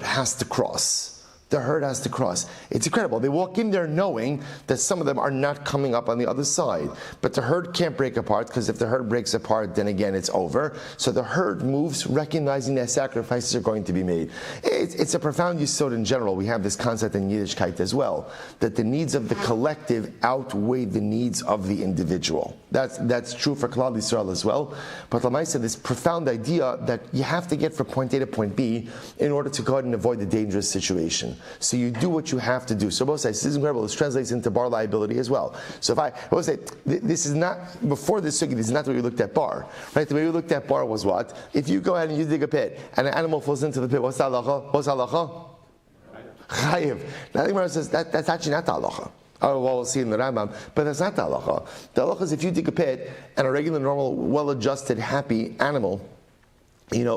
has to cross. The herd has to cross. It's incredible. They walk in there knowing that some of them are not coming up on the other side. But the herd can't break apart, because if the herd breaks apart, then again it's over. So the herd moves, recognizing that sacrifices are going to be made. It's a profound yesod in general. We have this concept in Yiddishkeit as well, that the needs of the collective outweigh the needs of the individual. That's true for Klal Yisrael as well. But Lamaisa, this profound idea that you have to get from point A to point B in order to go ahead and avoid the dangerous situation. So you do what you have to do. So both sides, this is incredible. This translates into bar liability as well. So if I will say, this is not, before this sugi, this is not the way we looked at bar. Right? The way we looked at bar was what? If you go ahead and you dig a pit and an animal falls into the pit, what's the halacha? What's the halacha? Chayiv. Now the Gemara says that's actually not the halacha. Oh, well, we'll see in the Rambam, but that's not the halacha. The halacha is if you dig a pit and a regular, normal, well-adjusted, happy animal,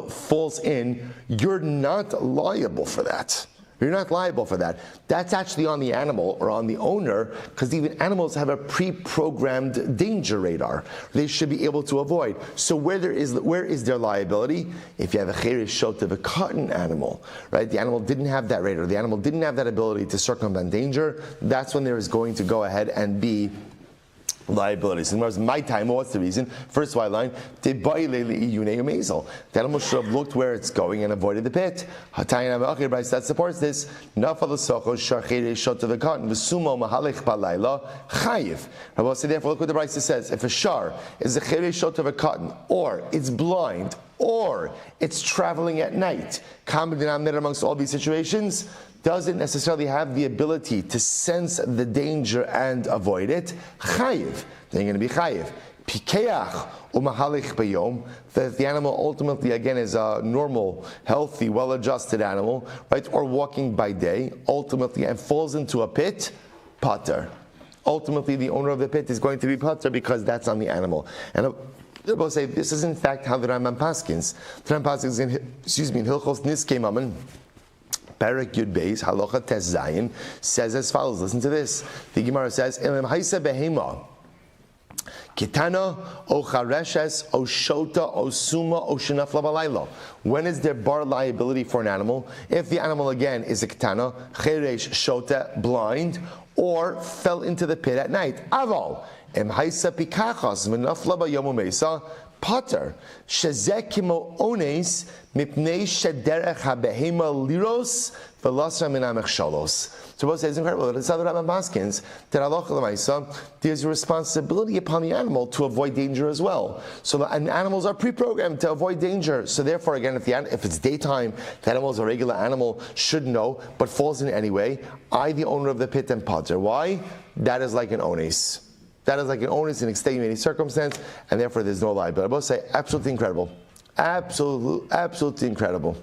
falls in, you're not liable for that. You're not liable for that. That's actually on the animal or on the owner, because even animals have a pre-programmed danger radar they should be able to avoid. So where is their liability? If you have a cheresh shot of a cotton animal, right? The animal didn't have that radar. The animal didn't have that ability to circumvent danger. That's when there is going to go ahead and be liability. So in my time, what's the reason? First white line, the animal should have looked where it's going and avoided the pit. That supports this. So therefore, look what the Brisa says. If a shar is a cheresh shot of a cotton, or it's blind, or it's traveling at night, common denominator amongst all these situations, doesn't necessarily have the ability to sense the danger and avoid it, chayiv. They're going to be chayiv. Pikeach u'mahalich bayom, that the animal ultimately, again, is a normal, healthy, well-adjusted animal, right, or walking by day, ultimately, and falls into a pit, pater. Ultimately, the owner of the pit is going to be pater because that's on the animal. And they both say this is in fact how the Rambam paskins. The Rambam paskins in Hilchos Niskei Mammon, Perek Yud Beis Halacha Tes Zayin, says as follows. Listen to this. The Gemara says, "Elim Haisa Behema Kitana O Chareshes O Shota O Suma O Shenafla Balayla." When is there bar liability for an animal? If the animal again is a Kitana, Cheresh Shota, blind, or fell into the pit at night. Aval Em Haisa Pikachas Menafla Bayomu Mesa Pater Shezekimo Ones Mipnei Shederech HaBehema Liros Velasra Minamech Shalos. So both say it's incredible. It's other Rambam Paskins that halacha l'maisa, there's a responsibility upon the animal to avoid danger as well. So and animals are pre-programmed to avoid danger. So therefore, again, if it's daytime, the animal is a regular animal, should know, but falls in anyway. I, the owner of the pit, and pater. Why? That is like an ones. That is like an onus in extenuating circumstance, and therefore there's no liability. I both say absolutely incredible. Absolutely incredible.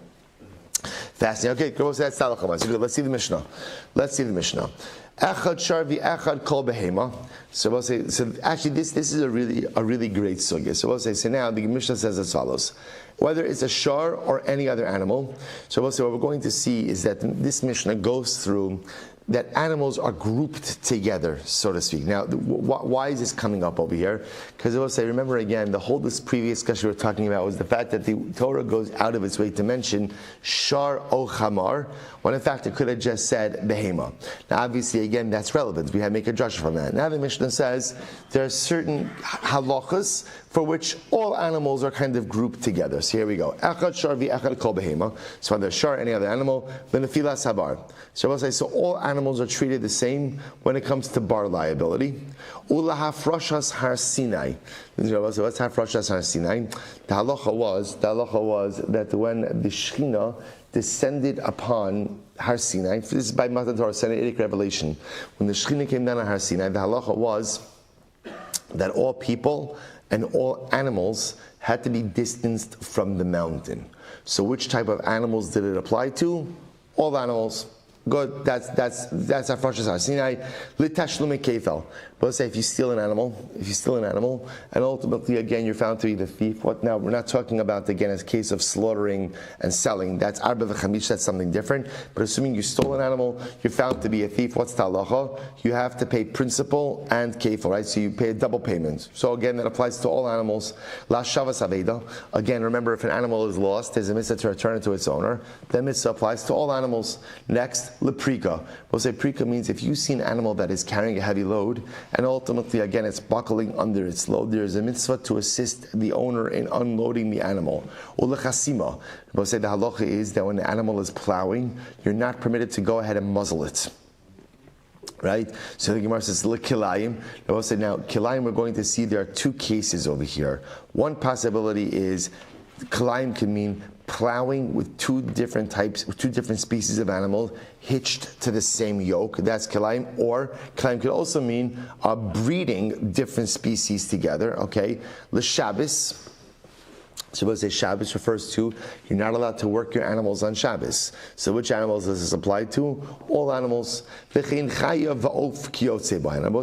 Fascinating. Okay, that's Talach. Let's see the Mishnah. Echad sharvi echad kol behema. So we'll say. So actually, this is a really great sugya. So we'll say. So now the Mishnah says as follows: whether it's a shar or any other animal. So we'll say what we're going to see is that this Mishnah goes through that animals are grouped together, so to speak. Now, why is this coming up over here? Because I will say, remember again, this previous discussion we were talking about was the fact that the Torah goes out of its way to mention shar o chamar, when in fact it could have just said behema. Now, obviously, again, that's relevant. We have to make a judgment from that. Now the Mishnah says there are certain halachas for which all animals are kind of grouped together. So here we go. Echad shar v'echad kol behema. So whether shar, any other animal, benefilas habar. So I will say, so all animals are treated the same when it comes to bar liability. Ula hafroshas har Sinai. So what's hafroshas har Sinai? The halacha was that when the Shechina descended upon Har Sinai, this is by Matan Torah, Sinaitic revelation. When the Shechina came down on Har Sinai, the halacha was that all people and all animals had to be distanced from the mountain. So which type of animals did it apply to? All animals. Good. That's Afrashas Har Sinai. Litashlume kefel. But let's say if you steal an animal, and ultimately again you're found to be the thief. What now? We're not talking about again a case of slaughtering and selling. That's arba v'chamish. That's something different. But assuming you stole an animal, you're found to be a thief. What's the halacha? You have to pay principal and kefel, right? So you pay a double payment. So again, that applies to all animals. La shavas aveda. Again, remember if an animal is lost, there's a mitzvah to return it to its owner. That mitzvah applies to all animals. Next, leprika. We'll say prika means if you see an animal that is carrying a heavy load, and ultimately, again, it's buckling under its load, there is a mitzvah to assist the owner in unloading the animal. Ulechasima. We'll say the halacha is that when the animal is plowing, you're not permitted to go ahead and muzzle it. Right? So the Gemara says, kilayim. We'll say now, kilayim, we're going to see there are two cases over here. One possibility is kilayim can mean plowing with two different species of animals hitched to the same yoke. That's kilayim. Or kilayim could also mean breeding different species together. Okay, l'Shabbos. So we'll say Shabbos refers to you're not allowed to work your animals on Shabbos. So which animals does this apply to? All animals. And both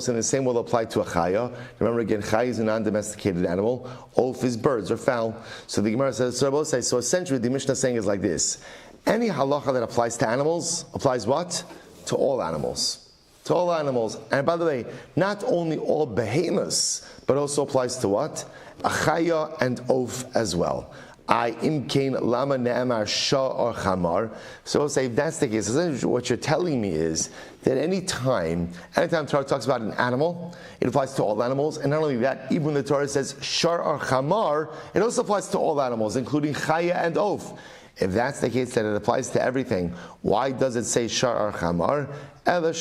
in the same will apply to a chaya. Remember again, chaya is a non-domesticated animal. Oaf is birds or fowl. So the Gemara says, so essentially the Mishnah saying is like this. Any halacha that applies to animals applies what? To all animals. To all animals. And by the way, not only all behemoths, but also applies to what? Achaya and oaf as well. Imkain lama ne'amar shah or chamar. So I'll say if that's the case, what you're telling me is that anytime Torah talks about an animal, it applies to all animals, and not only that, even when the Torah says shar or chamar, it also applies to all animals, including chaya and oaf. If that's the case, that it applies to everything, why does it say shar or chamar? Both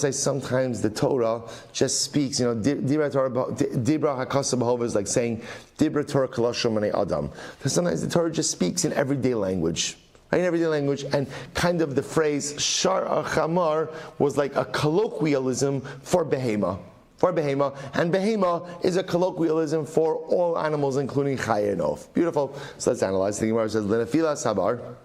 say sometimes the Torah just speaks, Dibra HaKasav Bahova is like saying Dibra Torah Kalashon Manei Adam. So sometimes the Torah just speaks in everyday language. Right, in everyday language, and kind of the phrase Shar Chamar was like a colloquialism for behema. And behema is a colloquialism for all animals, including chaya and oaf. Beautiful. So let's analyze. The Gemara says, Lenafila Sabar.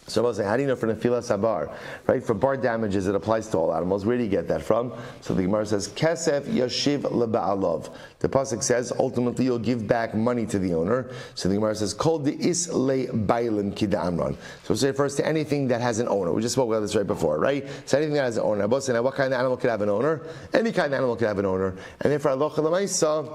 So I'll say, how do you know for nefila sabar? Right, for bar damages, it applies to all animals. Where do you get that from? So the Gemara says, Kesef yashiv leba'alav. The pasuk says, ultimately you'll give back money to the owner. So the Gemara says, Kol de'is le bailim kida amran. So it refers to anything that has an owner. We just spoke about this right before, right? So anything that has an owner. Now, what kind of animal could have an owner? Any kind of animal could have an owner. And therefore, alocha l'maisa,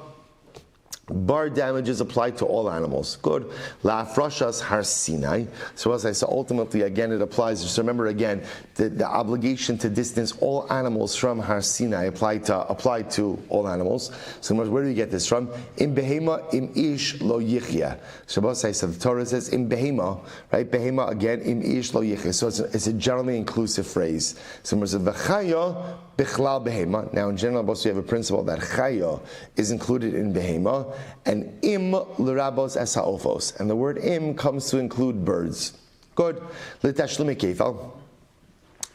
bar damages apply to all animals. Good. La Afrashas Har Sinai. So as I said, ultimately, again, it applies. Just remember again, the obligation to distance all animals from Har Sinai apply to all animals. So where do you get this from? In behema, im ish lo yichya. So the Torah says in behema, right? Behema again, im ish lo yichya. So it's a generally inclusive phrase. So it says v'chaya bichlal behema. Now in general, we have a principle that chaya is included in behema. And im l'rabos es ha'ofos. And the word im comes to include birds. Good. L'tashlume kefal.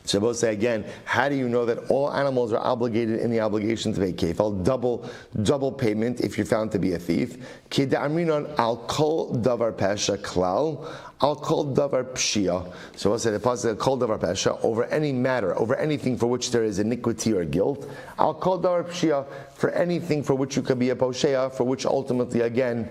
Shabbos say again, how do you know that all animals are obligated in the obligation to pay kefal? Double payment if you're found to be a thief. Ki da'amrinon al kol davar pesha klal, al kol davar pshia. So we'll say the pasuk kol davar pesha, over any matter, over anything for which there is iniquity or guilt. Al kol davar pshia, for anything for which you could be a posheya, for which ultimately again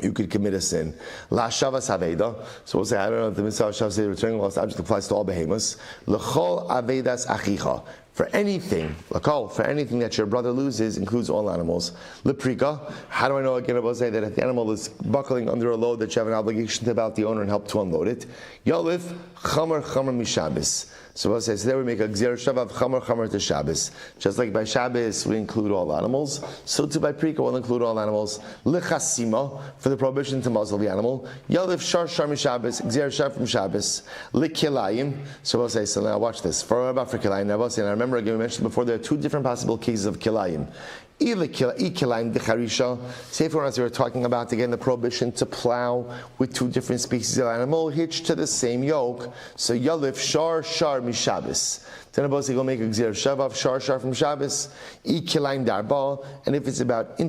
you could commit a sin. La shavas aveda. So we'll say, I don't know if the mitzvah of shavas returning lost object applies to all behemoths. L'chol avedas achicha. For anything that your brother loses, includes all animals. Leprika. How do I know again about say that if the animal is buckling under a load that you have an obligation to about the owner and help to unload it? Yalif chamer mishabis. So we'll say, so there we make a gzer shavav chamer to Shabbos. Just like by Shabbos we include all animals, so too by Prika we'll include all animals. Lichasima, for the prohibition to muzzle the animal. Yalif shar mishabis, gzer shar from Shabbos. Likilayim. So we'll say, so now watch this. For kilayim, now we'll say, and I remember again we mentioned before there are two different possible cases of kilayim. Say for instance, we were talking about again the prohibition to plow with two different species of animal hitched to the same yoke. So yalif shar mishabis. Then about to go make a gzer shavav shar from Shabbos. Kilaim darba, and if it's about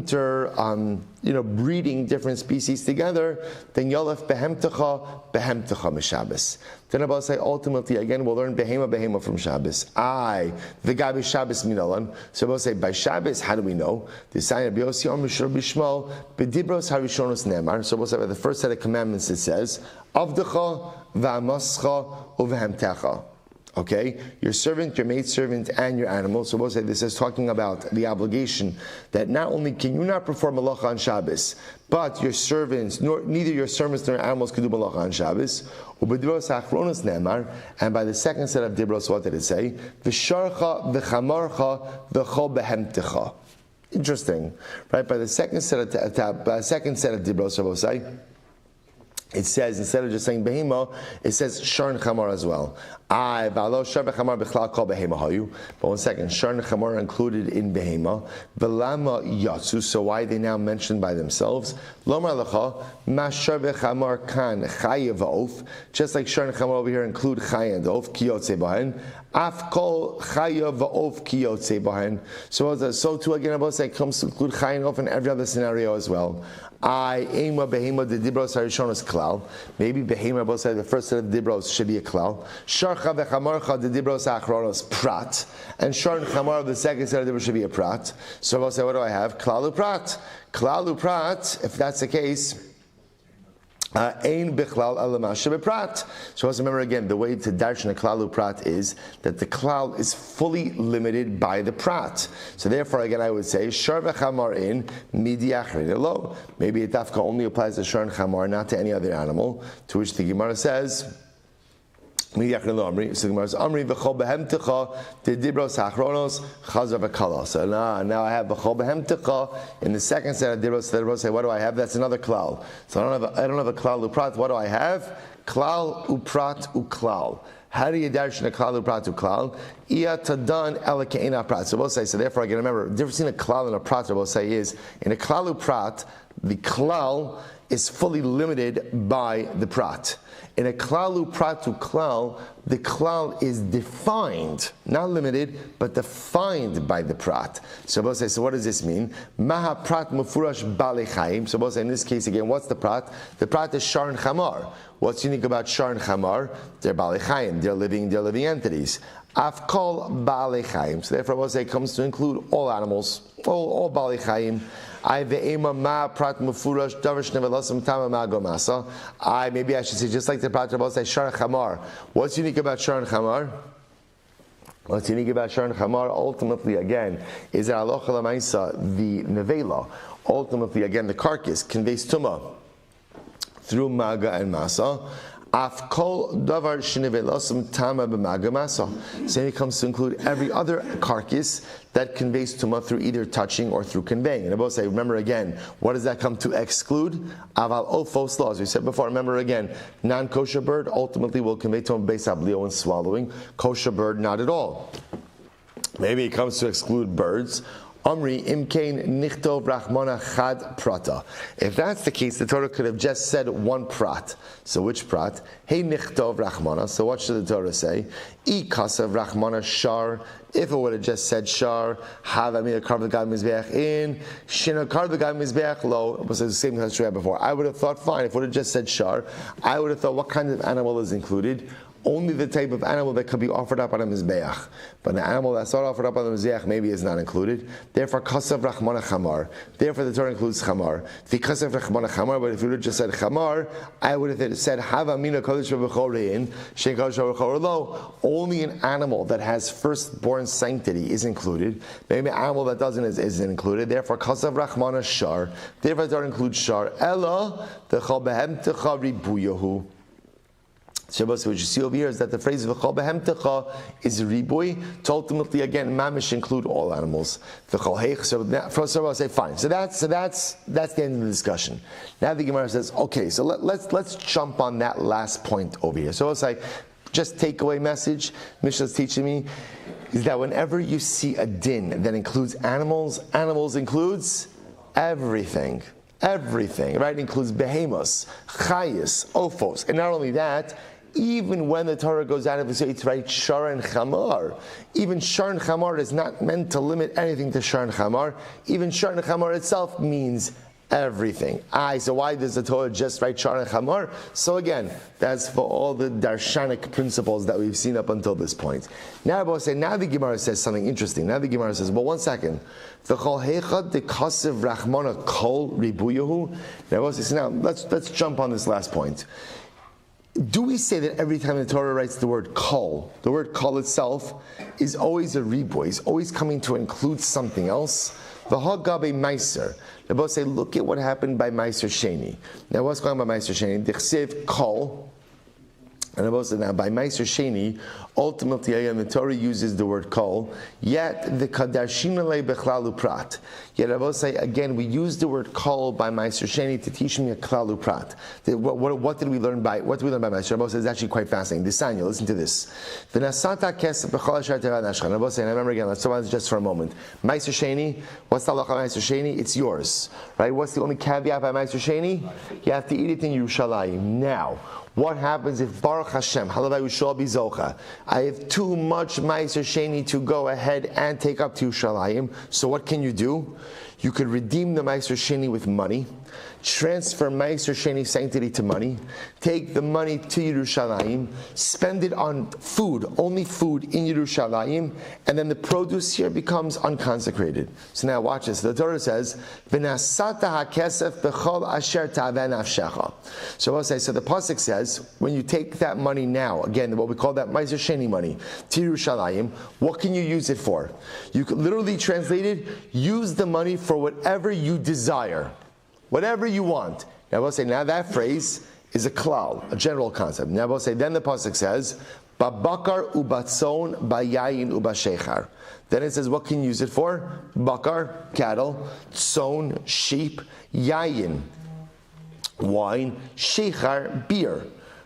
breeding different species together, then yolef behemtecha mishabes. Then Abba say ultimately again we'll learn behema from Shabbos. The guy by Shabbos minalan. So Abba say by Shabbos how do we know? The sign of Rabbi Shmuel bedibros harishonos nemar. So Abba say by the first set of commandments it says avdecha v'amascha uvehemtecha. Okay, your servant, your maidservant, and your animal. So we'll say this is talking about the obligation that not only can you not perform malacha on Shabbos, but your servants, neither your servants nor your animals can do malacha on Shabbos. And by the second set of dibros, what did it say? V'sharcha v'chamarcha v'chol behemtecha. Interesting, right? By the second set of dibros, so we'll say. It says, instead of just saying behema, it says shar and chamar as well. But one second, shar and chamar are included in behema. Velama yatsu, so why are they now mentioned by themselves? Lomar lecha, ma shar v'chamar kan chaya v'of, just like shar and chamar over here include chaya and of, kiyotze bahen. Af kol chaya v'of kiyotze bahen. So too again, Abba say comes to include chaya and of in every other scenario as well. Ema behema the dibros harishonos klal. Maybe behema both say the first set of dibros should be a klal. Sharcha vechamarcha the dibros achronos prat, and shar and chamar the second set of dibros should be a prat. So I'll say, what do I have? Klalu prat. Klalu prat. If that's the case. Ein bichlal alamasha beprat. So let's remember again, the way to darshan a klalu prat is that the klal is fully limited by the prat. So therefore, again, I would say shar v'chamar in midi achrin lo. Maybe it dafka only applies to shar and chamar, not to any other animal. To which the Gemara says. So the Gemara says, Amri v'chol behemtecha the dibros achronos chazar v'kala. So now I have v'chol behemtecha in the second set of dibros. The dibros say, what do I have? That's another klal. So I don't have a klal uprat. What do I have? Klal uprat uklal. How do you darshan a klal uprat uklal? Iya tadan ela ke'ena prat. So both say. So therefore, again, remember the difference between a klal and a prat. Both say is in a klal uprat the klal is fully limited by the prat. In a klalu pratu klal, the klal is defined, not limited, but defined by the prat. So both say, so what does this mean? Maha prat mufurash balechaim. So both say, in this case again, what's the prat? The prat is shar and chamar. What's unique about shar and chamar? They're balechaim. They're living entities. Afkol balechaim. So therefore, both say it comes to include all animals, all balechaim. Maybe I should say just like the Prat Rabbi say shar chamar. What's unique about shar and chamar? What's unique about shar and chamar ultimately again is that alocha l'maisa the nevela ultimately again the carcass conveys tumah through maga and masa. Af kol davar shenivelasum tama b'maga masa. So it comes to include every other carcass that conveys tumah through either touching or through conveying. And I both say, remember again, what does that come to exclude? Aval ofos law. As we said before, remember again, non-kosher bird ultimately will convey tumah based on blio and swallowing. Kosher bird, not at all. Maybe it comes to exclude birds. Amri imkain nichtov rachmana chad prata. If that's the case, the Torah could have just said one prat. So which prat? Hey nichtov rachmana. So what should the Torah say? I kasav rachmana shar. If it would have just said shar, have amina karv l'gad mizbeach in, shina karv l'gad mizbeach lo. It was the same thing I had before. I would have thought fine. If it would have just said shar, I would have thought what kind of animal is included? Only the type of animal that could be offered up on a mizbeach. But an animal that's not offered up on the mizbeach maybe is not included. Therefore, kasav rachmana chamar. Therefore, the Torah includes chamar. The kasav rachmana chamar. But if you would have just said chamar, I would have said hava mina kodesh v'chorein shein kodesh v'chor lo. Only an animal that has firstborn sanctity is included. Maybe an animal that doesn't isn't included. Therefore, kasav rachmana shar. Therefore, the Torah includes shar. Ella the chol behemtecha ribuyahu. So what you see over here is that the phrase v'chol behemtecha is ribui to ultimately again mamish include all animals. V'chol heich. So first of all, I say fine. So that's the end of the discussion. Now the Gemara says, okay, so let's jump on that last point over here. So it's like just takeaway message. Mishnah's teaching me is that whenever you see a din that includes animals includes everything. Everything, right? It includes behemoths, chayas, ophos, and not only that. Even when the Torah goes out of it, to write shar and chamar. Even shar and chamar is not meant to limit anything to shar and chamar. Even shar and chamar itself means everything. So why does the Torah just write Shar and Chamor? So again, that's for all the darshanic principles that we've seen up until this point. Now the Gemara says something interesting. Now the Gemara says, well, 1 second. Now let's jump on this last point. Do we say that every time the Torah writes the word kol, the word kol itself is always a riboy, is always coming to include something else? The Hagabe Meiser. They both say, look at what happened by Meiser Sheni. Now, what's going on by Meiser Sheni? Dichsev kol. And I both say, now by Meiser Sheni, ultimately, again, the Torah uses the word kol, yet the kadarshim alei bechlalu prat. Yet I both say, again, we use the word kol by Meiser Sheni to teach me a klalu prat. What did we learn by Meiser? I both say, it's actually quite fascinating. Disanya, listen to this. V'nasata kesef b'chol asher tevad nashchan. I both say, and I remember again, let's talk about this just for a moment. Meiser Sheni, what's the halacha of Meiser Sheni? It's yours. Right? What's the only caveat by Meiser Sheni? You have to eat it in Yerushalayim. Now, what happens if Baruch Hashem, Halavai Ushal Bizocha, I have too much Meiser Sheni to go ahead and take up to Yerushalayim? So what can you do? You could redeem the Meiser Sheni with money, transfer Meiser Sheni sanctity to money, take the money to Yerushalayim, spend it on food, only food in Yerushalayim, and then the produce here becomes unconsecrated. So now watch this. The Torah says, "V'nasata hakesef b'chol asher ta'aveh nafshecha." So I'll say, so the pasuk says, when you take that money now, again, what we call that Meiser Sheni money, to Yerushalayim, what can you use it for? You could literally translate it, use the money for whatever you desire. Whatever you want. Now we'll say, now that phrase is a klal, a general concept. Now we'll say, then the pasuk says, Babakar ubatzon bayayin ubashechar. Then it says, what can you use it for? Bakar, cattle, tzon, sheep, yayin, wine, shechar, beer.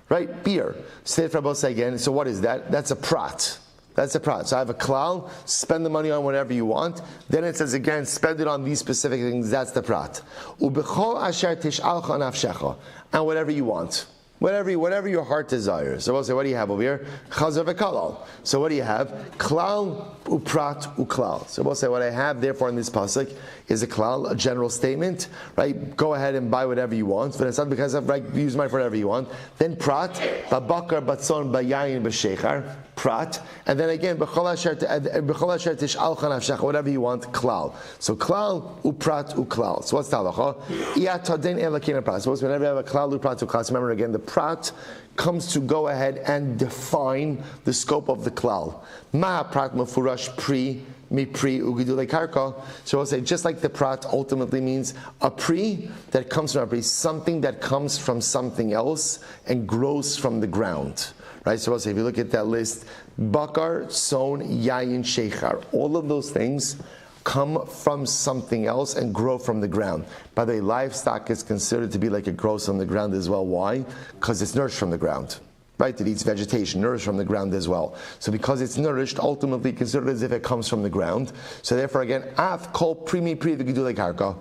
Right? Beer. Say it for both again. So what is that? That's a prat. That's a prat. So I have a klal, spend the money on whatever you want. Then it says again, spend it on these specific things. That's the prat. Ubechol asher tishalcha nafshecha. And whatever you want. Whatever your heart desires. So we'll say, what do you have over here? Chazar v'kalal. So what do you have? Klal, uprat, uklal. So we'll say, what I have therefore in this pasuk is a klal, a general statement, right? Go ahead and buy whatever you want. But it's not because of, right, use money for whatever you want. Then prat, babakar, batzon, bayayin, b'shechar, prat. And then again, b'chol asher tishalcha nafshecha, whatever you want, klal. So klal, uprat, uklal. So what's the halacha? Iyataden elakin prat. So whenever you have a klal, uprat, uklal, remember again, the prat comes to go ahead and define the scope of the klal. Ma prat mafurash pri ugidulei karka. So we'll say, just like the prat ultimately means a pri that comes from a pri, something that comes from something else and grows from the ground. Right? So we'll say, if you look at that list, bakar, son, yayin, shechar, all of those things come from something else and grow from the ground. By the way, livestock is considered to be like it grows from the ground as well. Why? Because it's nourished from the ground. Right? It eats vegetation, nourished from the ground as well. So because it's nourished, ultimately considered as if it comes from the ground. So therefore again, af kol primi pri v'gidulei karka.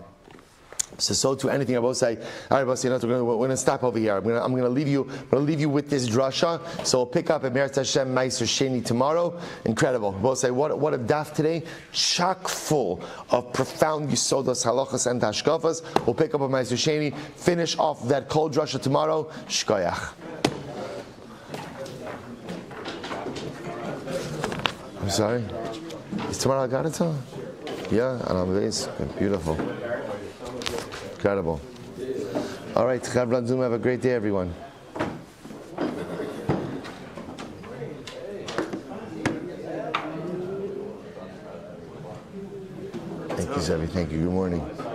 So to anything I will say, all right, we're going to stop over here. I'm going to leave you with this drasha. So we'll pick up at Meretz Hashem Meiser Sheni tomorrow. Incredible. We'll say what a daf today, chock full of profound yisodos, halachas, and hashkafas. We'll pick up at Meiser Sheni, finish off that cold drasha tomorrow. Shkoyach. I'm sorry. Is tomorrow Agadata? Yeah, and I'm amazed. Beautiful. Incredible. All right, Chavran Zoom, have a great day, everyone. Thank you, Zevi. Thank you. Good morning.